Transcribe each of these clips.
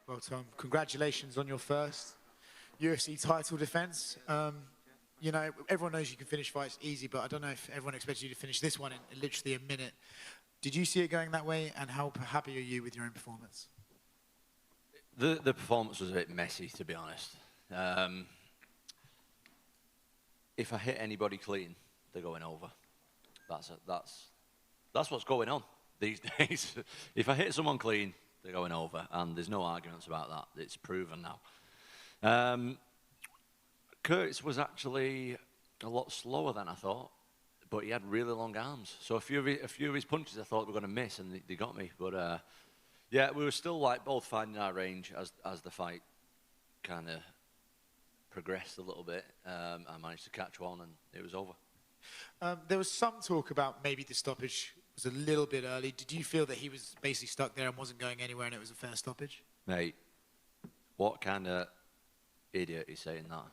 Well, Tom, congratulations on your first UFC title defense. You know, everyone knows you can finish fights easy, but I don't know if everyone expects you to finish this one in literally a minute. Did you see it going that way, and how happy are you with your own performance? The performance was a bit messy, to be honest. If I hit anybody clean, they're going over. That's what's going on these days. If I hit someone clean, they're going over, and there's no arguments about that. It's proven now. Curtis was actually a lot slower than I thought, but he had really long arms. So a few of his punches I thought were going to miss, and they got me. But yeah, we were still like both finding our range as the fight kind of progressed a little bit. I managed to catch one, and it was over. There was some talk about maybe the stoppage was a little bit early. Did you feel that he was basically stuck there and wasn't going anywhere, and it was a fair stoppage? Mate, what kind of idiot is saying that?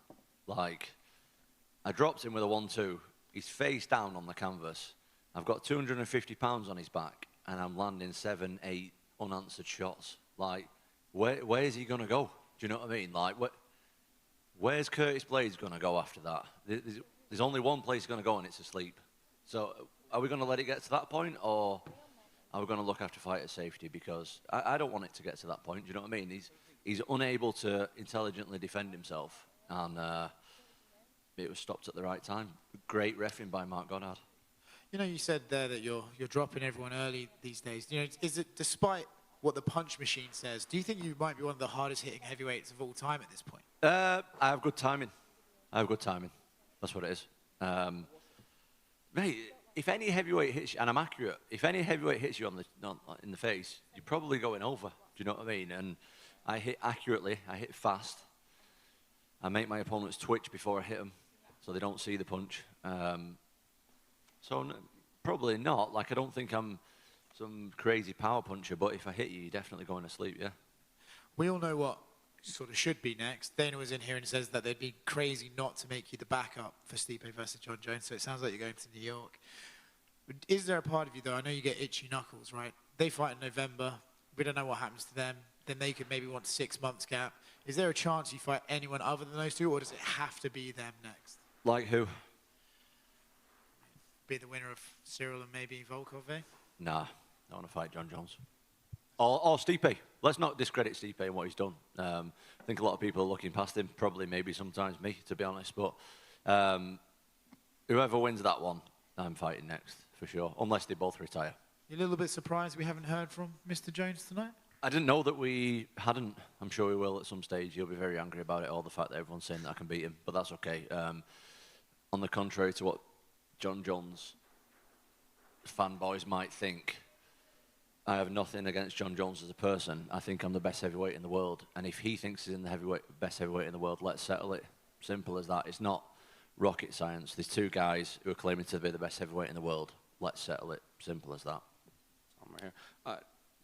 Like, I dropped him with a 1-2. He's face down on the canvas. I've got 250 pounds on his back, and I'm landing 7, 8 unanswered shots. Like, where is he going to go? Do you know what I mean? Like, where's Curtis Blades going to go after that? There's only one place he's going to go, and it's asleep. So are we going to let it get to that point, or are we going to look after fighter safety? Because I don't want it to get to that point. Do you know what I mean? He's unable to intelligently defend himself, and it was stopped at the right time. Great reffing by Mark Goddard. You know, you said there that you're dropping everyone early these days. You know, is it despite what the punch machine says? Do you think you might be one of the hardest hitting heavyweights of all time at this point? I have good timing. That's what it is. Mate, if any heavyweight hits you, and I'm accurate, if any heavyweight hits you in the face, you're probably going over. Do you know what I mean? And I hit accurately. I hit fast. I make my opponents twitch before I hit them, so they don't see the punch. Probably not. Like, I don't think I'm some crazy power puncher, but if I hit you, you're definitely going to sleep, yeah. We all know what sort of should be next. Dana was in here and says that they'd be crazy not to make you the backup for Stipe versus Jon Jones, so it sounds like you're going to New York. Is there a part of you, though, I know you get itchy knuckles, right? They fight in November. We don't know what happens to them. Then they could maybe want 6 months gap. Is there a chance you fight anyone other than those two, or does it have to be them next? Like who? Be the winner of Cyril and maybe Volkov, eh? Nah, I want to fight Jon Jones. Or Stipe. Let's not discredit Stipe and what he's done. I think a lot of people are looking past him, probably maybe sometimes me, to be honest. But whoever wins that one, I'm fighting next, for sure, unless they both retire. You're a little bit surprised we haven't heard from Mr. Jones tonight? I didn't know that we hadn't. I'm sure we will at some stage. He'll be very angry about it, all the fact that everyone's saying that I can beat him, but that's okay. On the contrary to what Jon Jones fanboys might think, I have nothing against Jon Jones as a person. I think I'm the best heavyweight in the world, and if he thinks he's in the best heavyweight in the world, let's settle it. Simple as that. It's not rocket science. There's two guys who are claiming to be the best heavyweight in the world. Let's settle it. Simple as that. I'm right here.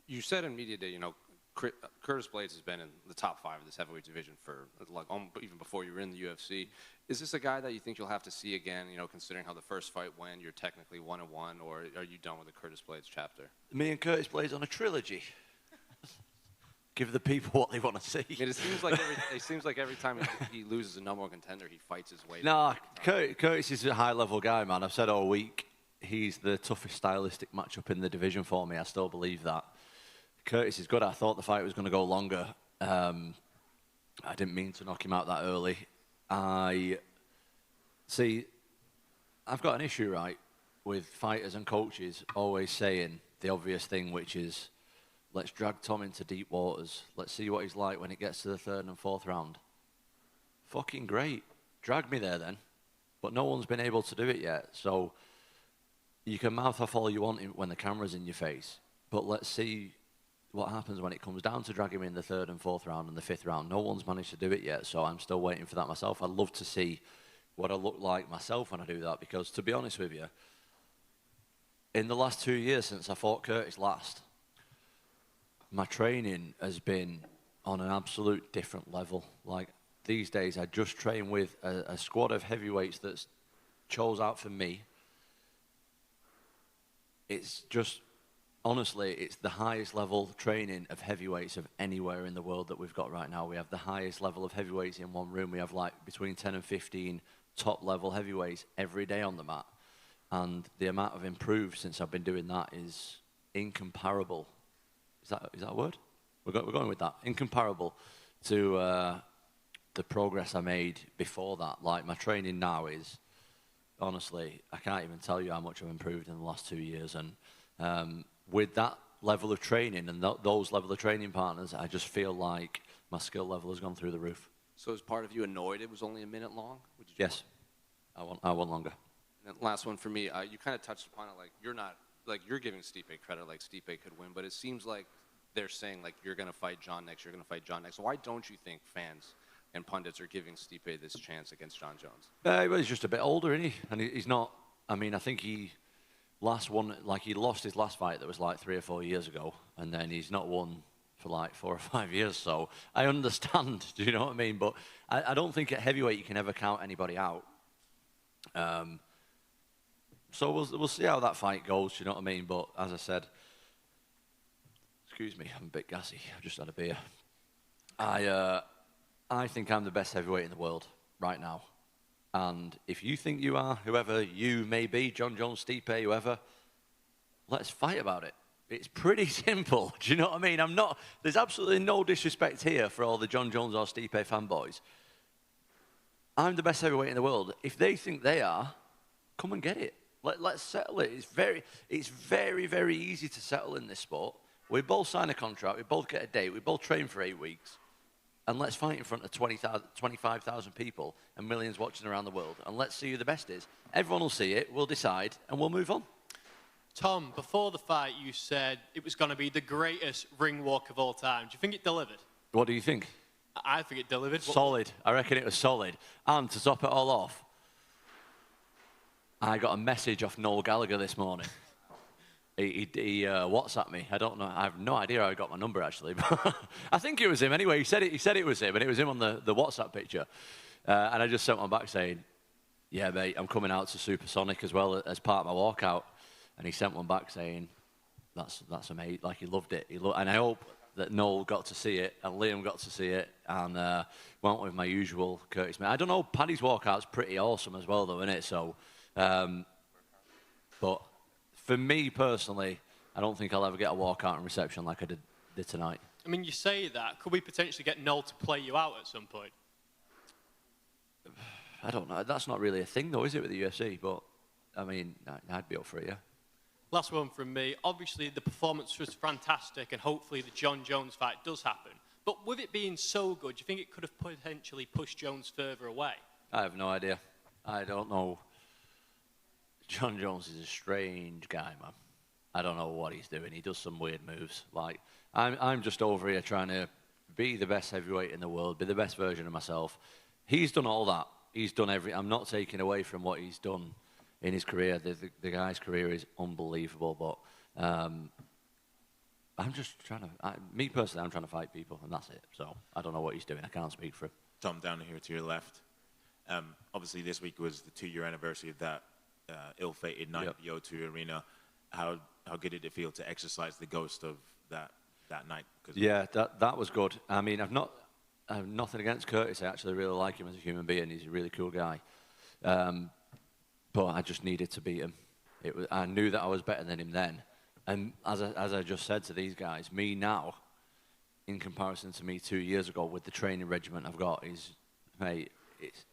You said in media day, you know, Curtis Blades has been in the top 5 of this heavyweight division for like even before you were in the UFC. Is this a guy that you think you'll have to see again? You know, considering how the first fight went, you're technically 1-1, or are you done with the Curtis Blades chapter? Me and Curtis Blades on a trilogy. Give the people what they want to see. I mean, it seems like every time he loses a number one contender, he fights his way. Nah, Curtis is a high-level guy, man. I've said all week he's the toughest stylistic matchup in the division for me. I still believe that. Curtis is good. I thought the fight was going to go longer. I didn't mean to knock him out that early. I've got an issue, right, with fighters and coaches always saying the obvious thing, which is, let's drag Tom into deep waters. Let's see what he's like when it gets to the 3rd and 4th round. Fucking great. Drag me there then. But no one's been able to do it yet. So you can mouth off all you want when the camera's in your face, but let's see what happens when it comes down to dragging him in the 3rd and 4th round and the 5th round. No one's managed to do it yet, so I'm still waiting for that myself. I'd love to see what I look like myself when I do that, because to be honest with you, in the last 2 years since I fought Curtis last, my training has been on an absolute different level. Like, these days I just train with a squad of heavyweights that's chose out for me. It's just honestly, it's the highest level training of heavyweights of anywhere in the world that we've got right now. We have the highest level of heavyweights in one room. We have like between 10 and 15 top level heavyweights every day on the mat. And the amount of improved since I've been doing that is incomparable. Is that a word? We're going with that. Incomparable to the progress I made before that. Like, my training now is, honestly, I can't even tell you how much I've improved in the last 2 years. And with that level of training and those level of training partners, I just feel like my skill level has gone through the roof. So is part of you annoyed it was only a minute long? Yes. I want longer. And then last one for me, you kind of touched upon it, like you're giving Stipe credit, like Stipe could win, but it seems like they're saying like you're going to fight Jon next, you're going to fight Jon next. Why don't you think fans and pundits are giving Stipe this chance against Jon Jones? Well, he's just a bit older, isn't he? And he's not. I mean, I think he lost his last fight that was like 3 or 4 years ago, and then he's not won for like 4 or 5 years. So I understand. Do you know what I mean? But I don't think at heavyweight you can ever count anybody out. So we'll see how that fight goes, you know what I mean? But as I said, excuse me, I'm a bit gassy. I've just had a beer. I think I'm the best heavyweight in the world right now. And if you think you are, whoever you may be, Jon Jones, Stipe, whoever, let's fight about it. It's pretty simple. Do you know what I mean? There's absolutely no disrespect here for all the Jon Jones or Stipe fanboys. I'm the best heavyweight in the world. If they think they are, come and get it. Let's settle it. It's very, very easy to settle in this sport. We both sign a contract. We both get a date. We both train for 8 weeks. And let's fight in front of 25,000 people and millions watching around the world. And let's see who the best is. Everyone will see it. We'll decide. And we'll move on. Tom, before the fight, you said it was going to be the greatest ring walk of all time. Do you think it delivered? What do you think? I think it delivered. Solid. I reckon it was solid. And to top it all off, I got a message off Noel Gallagher this morning. He WhatsApped me. I don't know. I have no idea how he got my number, actually. But I think it was him. Anyway, he said it was him, and it was him on the WhatsApp picture. And I just sent one back saying, yeah, mate, I'm coming out to Supersonic as well as part of my walkout. And he sent one back saying, that's amazing. Like, he loved it. And I hope that Noel got to see it, and Liam got to see it, and went with my usual Curtis. I don't know, Paddy's walkout's pretty awesome as well, though, isn't it? So, but for me personally, I don't think I'll ever get a walkout and reception like I did tonight. I mean, you say that. Could we potentially get Noel to play you out at some point? I don't know. That's not really a thing, though, is it, with the UFC? But, I mean, I'd be up for it, yeah. Last one from me. Obviously, the performance was fantastic, and hopefully the Jon Jones fight does happen. But with it being so good, do you think it could have potentially pushed Jones further away? I have no idea. I don't know. Jon Jones is a strange guy, man. I don't know what he's doing. He does some weird moves. Like, I'm just over here trying to be the best heavyweight in the world, be the best version of myself. He's done all that. He's done I'm not taking away from what he's done in his career. The guy's career is unbelievable, but I'm just trying to, me personally, I'm trying to fight people, and that's it. So I don't know what he's doing. I can't speak for him. Tom, down here to your left. Obviously, this week was the 2-year anniversary of that ill-fated night at the O2 Arena. How good did it feel to exercise the ghost of that night? Yeah, that was good. I mean, I have nothing against Curtis. I actually really like him as a human being. He's a really cool guy. But I just needed to beat him. I knew that I was better than him then. And as I just said to these guys, me now, in comparison to me 2 years ago with the training regimen I've got,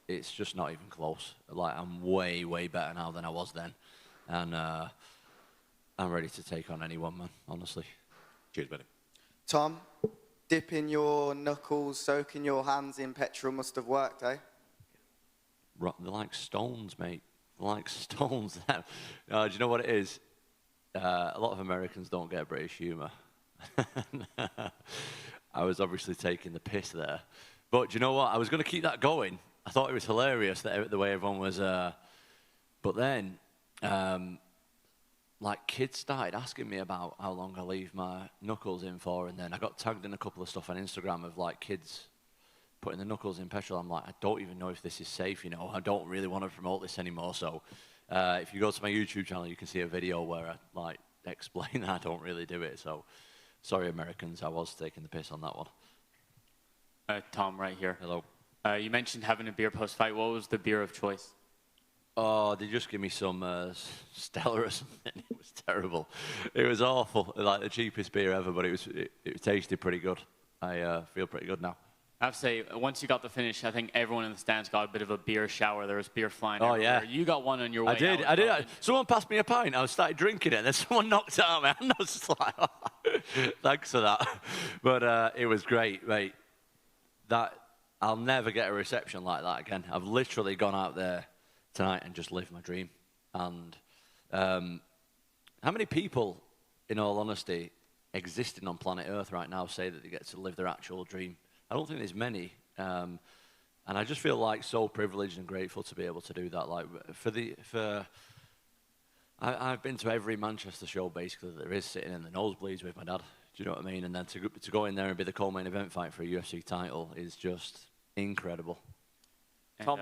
it's just not even close. Like, I'm way, way better now than I was then. And I'm ready to take on anyone, man, honestly. Cheers, buddy. Tom, dipping your knuckles, soaking your hands in petrol must have worked, eh? They're like stones, mate. They're like stones. Do you know what it is? A lot of Americans don't get British humour. I was obviously taking the piss there. But do you know what? I was going to keep that going. I thought it was hilarious that the way everyone was... but then, like, kids started asking me about how long I leave my knuckles in for, and then I got tagged in a couple of stuff on Instagram of, like, kids putting the knuckles in petrol. I'm like, I don't even know if this is safe, you know. I don't really want to promote this anymore. So if you go to my YouTube channel, you can see a video where I, like, explain. I don't really do it. So, sorry, Americans, I was taking the piss on that one. Tom, right here. Hello. You mentioned having a beer post-fight. What was the beer of choice? Oh, they just give me some Stella or something. It was terrible. It was awful. Like the cheapest beer ever, but it tasted pretty good. I feel pretty good now. I have to say, once you got the finish, I think everyone in the stands got a bit of a beer shower. There was beer flying everywhere. Yeah. You got one on your way out. I did. Someone passed me a pint. I started drinking it, and then someone knocked it out of my hand. I was just like, thanks for that. But it was great, mate. I'll never get a reception like that again. I've literally gone out there tonight and just lived my dream. And how many people, in all honesty, existing on planet Earth right now say that they get to live their actual dream? I don't think there's many. And I just feel like so privileged and grateful to be able to do that. Like I've been to every Manchester show basically that there is, sitting in the nosebleeds with my dad. Do you know what I mean? And then to go in there and be the co-main event fight for a UFC title is just incredible. Tom,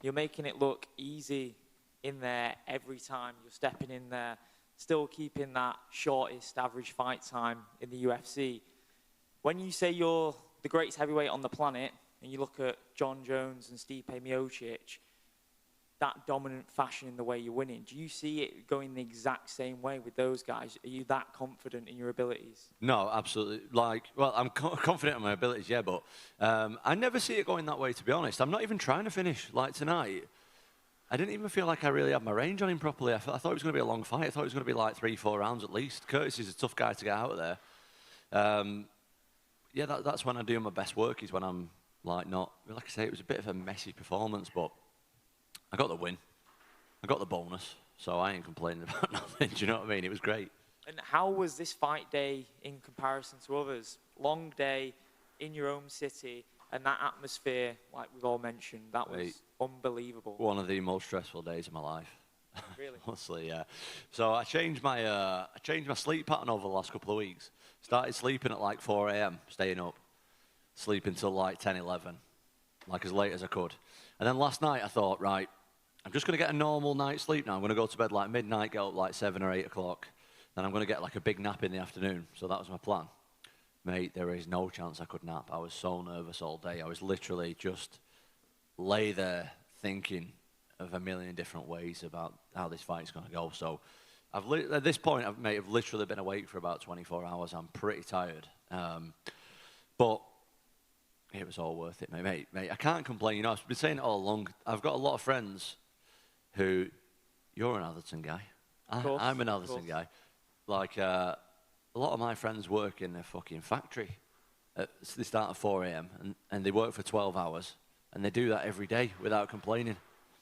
you're making it look easy in there every time. You're stepping in there, still keeping that shortest average fight time in the UFC. When you say you're the greatest heavyweight on the planet, and you look at Jon Jones and Stipe Miocic, that dominant fashion in the way you're winning, do you see it going the exact same way with those guys? Are you that confident in your abilities? No, absolutely. Well, I'm confident in my abilities, yeah, but I never see it going that way, to be honest. I'm not even trying to finish. Like tonight, I didn't even feel like I really had my range on him properly. I thought it was going to be a long fight. I thought it was going to be like 3-4 rounds at least. Curtis is a tough guy to get out of there. Yeah, that's when I do my best work, is when I'm like I say, it was a bit of a messy performance, but I got the win. I got the bonus, so I ain't complaining about nothing. Do you know what I mean? It was great. And how was this fight day in comparison to others? Long day in your own city, and that atmosphere, like we've all mentioned, that was unbelievable. One of the most stressful days of my life. Really? Honestly, yeah. So I changed my sleep pattern over the last couple of weeks. Started sleeping at like 4 a.m., staying up, sleeping till like 10, 11, like as late as I could. And then last night I thought, right, I'm just going to get a normal night's sleep now. I'm going to go to bed like midnight, get up like 7 or 8 o'clock. Then I'm going to get like a big nap in the afternoon. So that was my plan. Mate, there is no chance I could nap. I was so nervous all day. I was literally just lay there thinking of a million different ways about how this fight's going to go. So at this point, I've literally been awake for about 24 hours. I'm pretty tired. But it was all worth it, mate. I can't complain. You know, I've been saying it all along. I've got a lot of friends who, you're an Atherton guy. I'm an Atherton guy. Like, a lot of my friends work in a fucking factory. They start at 4 a.m. and they work for 12 hours. And they do that every day without complaining.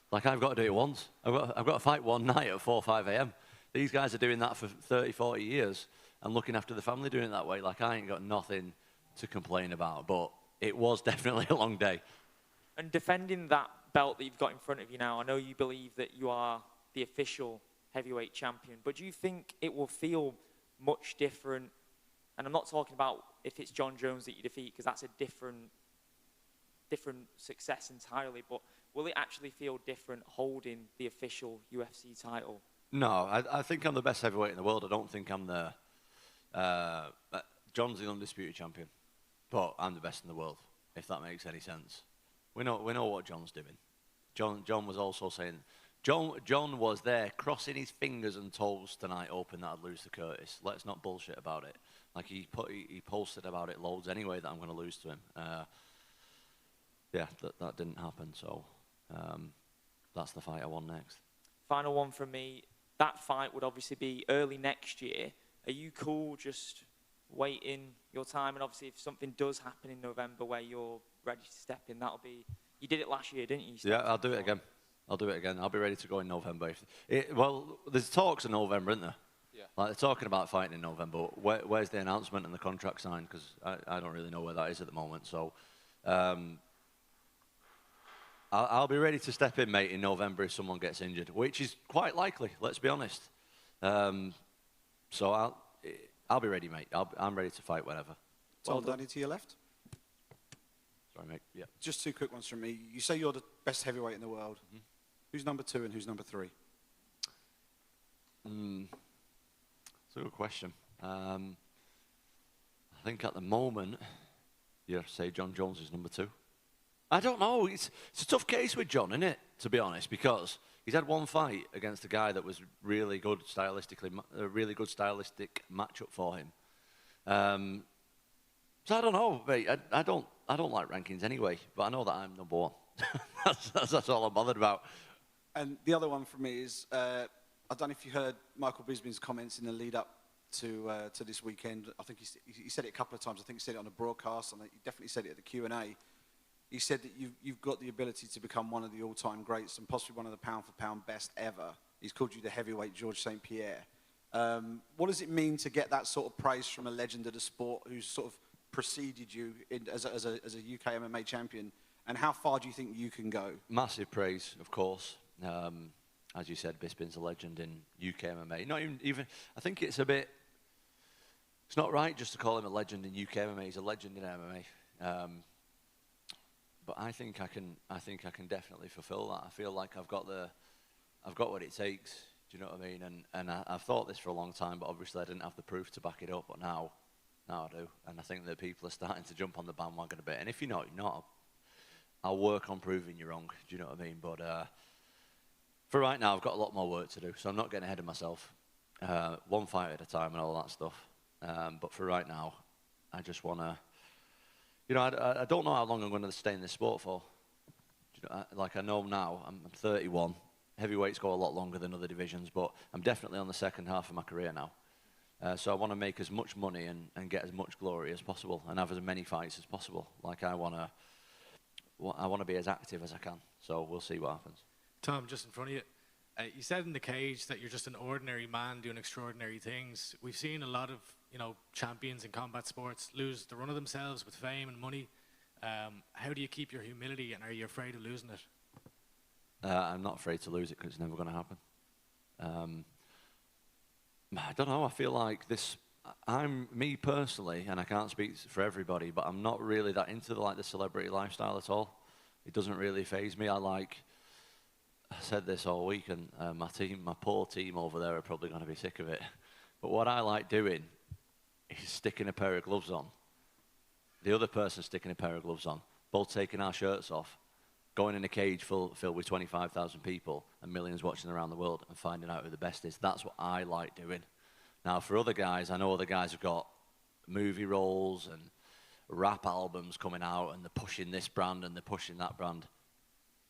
Like, I've got to do it once. I've got to fight one night at 4 or 5 a.m. These guys are doing that for 30, 40 years and looking after the family doing it that way. Like, I ain't got nothing to complain about. But it was definitely a long day. And defending that belt that you've got in front of you now, I know you believe that you are the official heavyweight champion, but do you think it will feel much different? And I'm not talking about if it's Jon Jones that you defeat, because that's a different success entirely, but will it actually feel different holding the official UFC title? No, I think I'm the best heavyweight in the world. I don't think I'm the... John's the undisputed champion, but I'm the best in the world, if that makes any sense. We know what John's doing. John was also saying... John was there crossing his fingers and toes tonight, hoping that I'd lose to Curtis. Let's not bullshit about it. Like, he posted about it loads anyway, that I'm going to lose to him. Yeah, that didn't happen, so that's the fight I won next. Final one from me. That fight would obviously be early next year. Are you cool just waiting your time? And obviously, if something does happen in November where you're ready to step in, that'll be... You did it last year, didn't you? Yeah, I'll do it again. I'll be ready to go in November. Well, there's talks in November, isn't there? Yeah. Like, they're talking about fighting in November. Where's the announcement and the contract signed? Because I don't really know where that is at the moment. So I'll be ready to step in, mate, in November if someone gets injured, which is quite likely, let's be honest. So I'll be ready, mate. I'm ready to fight whenever. Tom, Danny, to your left. Sorry, mate. Yeah. Just two quick ones from me. You say you're the best heavyweight in the world. Mm-hmm. Who's number 2 and who's number 3? So a good question. I think at the moment, you have to say Jon Jones is number 2. I don't know. It's a tough case with Jon, isn't it, to be honest, because he's had one fight against a guy that was really good stylistically, a really good stylistic matchup for him. So I don't know, mate. I don't like rankings anyway, but I know that I'm number 1. that's all I'm bothered about. And the other one for me is, I don't know if you heard Michael Bisping's comments in the lead up to this weekend. I think he said it a couple of times. I think he said it on a broadcast, and he definitely said it at the Q&A. He said that you've got the ability to become one of the all-time greats and possibly one of the pound-for-pound best ever. He's called you the heavyweight George St. Pierre. What does it mean to get that sort of praise from a legend of the sport who's sort of preceded you as a UK MMA champion? And how far do you think you can go? Massive praise, of course. As you said, Bisping's a legend in UK MMA. Not even. I think it's a bit. It's not right just to call him a legend in UK MMA. He's a legend in MMA. But I think I can definitely fulfil that. I feel like I've got what it takes. Do you know what I mean? And I've thought this for a long time, but obviously I didn't have the proof to back it up. But now I do. And I think that people are starting to jump on the bandwagon a bit. And if you're not, I'll work on proving you wrong. Do you know what I mean? But for right now, I've got a lot more work to do, so I'm not getting ahead of myself. One fight at a time and all that stuff. But for right now, I just want to. You know, I don't know how long I'm going to stay in this sport for. You know, like I know now, I'm 31. Heavyweights go a lot longer than other divisions, but I'm definitely on the second half of my career now. So I want to make as much money and get as much glory as possible and have as many fights as possible. Like I want to be as active as I can. So we'll see what happens. Tom, just in front of you, you said in the cage that you're just an ordinary man doing extraordinary things. We've seen a lot of champions in combat sports lose the run of themselves with fame and money. How do you keep your humility, and are you afraid of losing it? I'm not afraid to lose it because it's never going to happen. I don't know. I feel like this. I'm me personally, and I can't speak for everybody, but I'm not really that into the celebrity lifestyle at all. It doesn't really faze me. I said this all week, and my poor team over there are probably going to be sick of it. But what I like doing is sticking a pair of gloves on, the other person sticking a pair of gloves on, both taking our shirts off, going in a cage filled with 25,000 people and millions watching around the world and finding out who the best is. That's what I like doing. Now, for other guys, I know other guys have got movie roles and rap albums coming out, and they're pushing this brand and they're pushing that brand.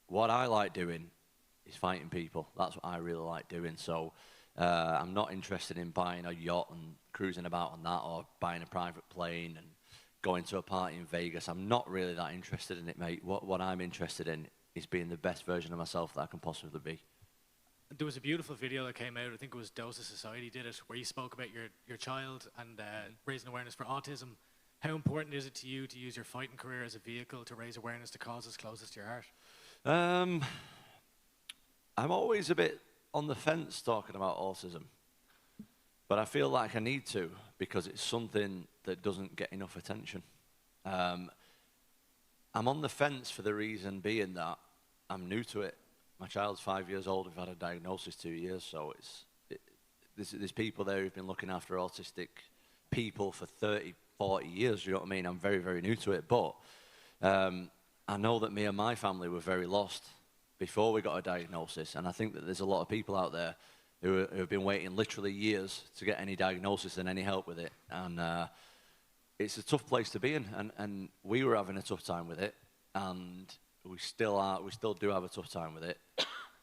What I like doing is fighting people. That's what I really like doing. So I'm not interested in buying a yacht and cruising about on that, or buying a private plane and going to a party in Vegas. I'm not really that interested in it, mate. What I'm interested in is being the best version of myself that I can possibly be. There was a beautiful video that came out, I think it was Dose of Society did it, where you spoke about your child and raising awareness for autism. How important is it to you to use your fighting career as a vehicle to raise awareness to causes closest to your heart? I'm always a bit on the fence talking about autism, but I feel like I need to, because it's something that doesn't get enough attention. I'm on the fence for the reason being that I'm new to it. My child's 5 years old. We've had a diagnosis 2 years, so there's people there who've been looking after autistic people for 30, 40 years, you know what I mean? I'm very, very new to it, but I know that me and my family were very lost before we got a diagnosis, and I think that there's a lot of people out there who have been waiting literally years to get any diagnosis and any help with it, and it's a tough place to be in, and we were having a tough time with it, and we still do have a tough time with it,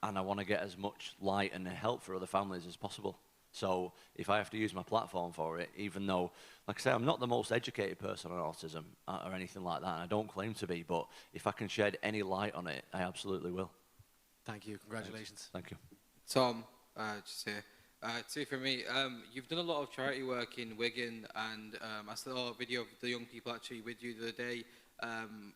and I want to get as much light and help for other families as possible. So if I have to use my platform for it, even though, like I say, I'm not the most educated person on autism or anything like that, and I don't claim to be, but if I can shed any light on it, I absolutely will. Thank you. Congratulations. Thank you. Tom, just here. Two for me. You've done a lot of charity work in Wigan, and I saw a video of the young people actually with you the other day.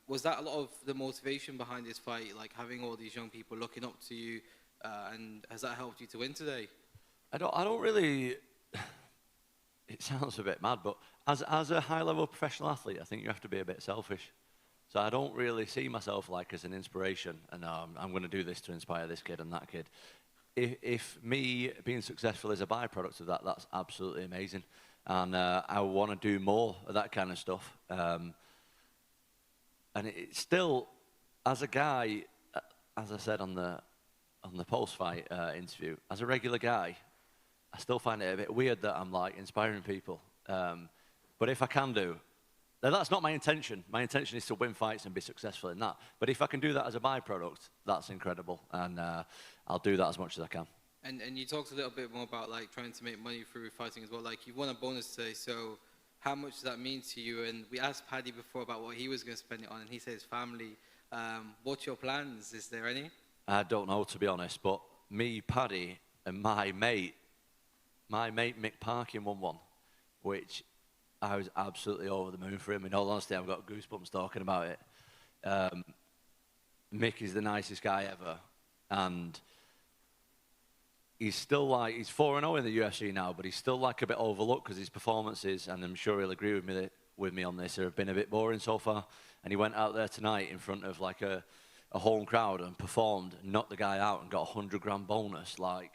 Was that a lot of the motivation behind this fight, like having all these young people looking up to you, and has that helped you to win today? I don't really. It sounds a bit mad, but as a high-level professional athlete, I think you have to be a bit selfish. So I don't really see myself like as an inspiration, and I'm going to do this to inspire this kid and that kid. if me being successful is a byproduct of that, that's absolutely amazing. And I want to do more of that kind of stuff. And it's still, as a guy, as I said on the post-fight interview, as a regular guy, I still find it a bit weird that I'm like inspiring people. But if I can do, now that's not my intention. My intention is to win fights and be successful in that. But if I can do that as a byproduct, that's incredible, and I'll do that as much as I can. And you talked a little bit more about like trying to make money through fighting as well. Like you won a bonus today, so how much does that mean to you? And we asked Paddy before about what he was going to spend it on, and he said his family. What's your plans? Is there any? I don't know, to be honest, but me, Paddy, and my mate Mick Parkin won one, which I was absolutely over the moon for him. In all honesty, I've got goosebumps talking about it. Mick is the nicest guy ever, and he's still like, he's 4-0 in the UFC now, but he's still like a bit overlooked because his performances, and I'm sure he'll agree with me on this, have been a bit boring so far. And he went out there tonight in front of like a home crowd and performed, knocked the guy out and got a 100-grand bonus. Like,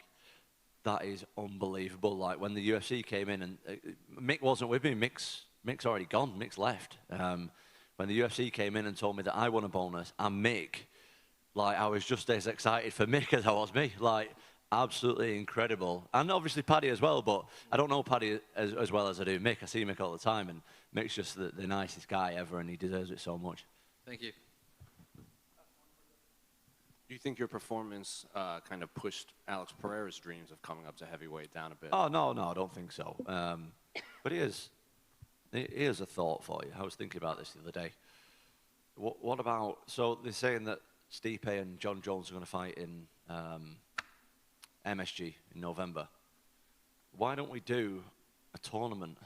that is unbelievable. Like, when the UFC came in, and Mick wasn't with me, Mick's already gone, Mick's left. When the UFC came in and told me that I won a bonus, and Mick, like, I was just as excited for Mick as I was me. Like, absolutely incredible. And obviously Paddy as well, but I don't know Paddy as well as I do Mick. I see Mick all the time, and Mick's just the nicest guy ever, and he deserves it so much. Thank you. Do you think your performance kind of pushed Alex Pereira's dreams of coming up to heavyweight down a bit? Oh, no, I don't think so. But here's a thought for you. I was thinking about this the other day. What about, so they're saying that Stipe and Jon Jones are going to fight in MSG in November. Why don't we do a tournament?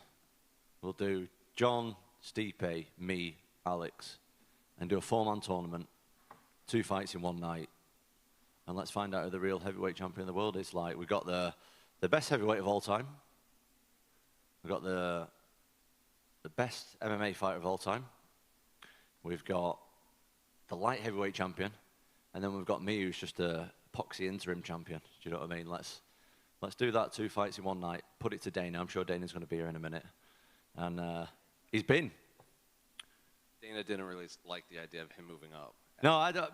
We'll do Jon, Stipe, me, Alex, and do a 4-man tournament, 2 fights in one night, and let's find out who the real heavyweight champion of the world is. Like, we've got the best heavyweight of all time. We've got the best MMA fighter of all time. We've got the light heavyweight champion, and then we've got me, who's just a poxy interim champion. Do you know what I mean? Let's do that, 2 fights in one night. Put it to Dana. I'm sure Dana's going to be here in a minute, and he's been. Dana didn't really like the idea of him moving up. No, I don't.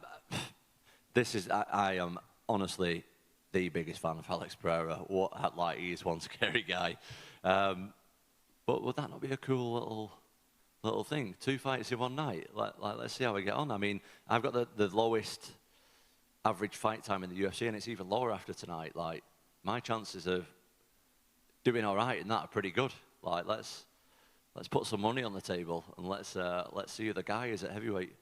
I am honestly the biggest fan of Alex Pereira. Like, he is one scary guy. But would that not be a cool little thing? 2 fights in one night. Like, let's see how we get on. I mean, I've got the lowest average fight time in the UFC, and it's even lower after tonight. Like, my chances of doing all right in that are pretty good. Like, let's put some money on the table, and let's see who the guy is at heavyweight.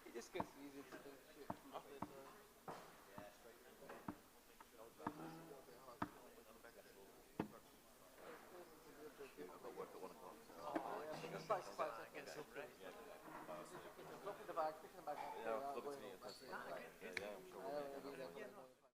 It just gets easier to do shit. Picking the bag.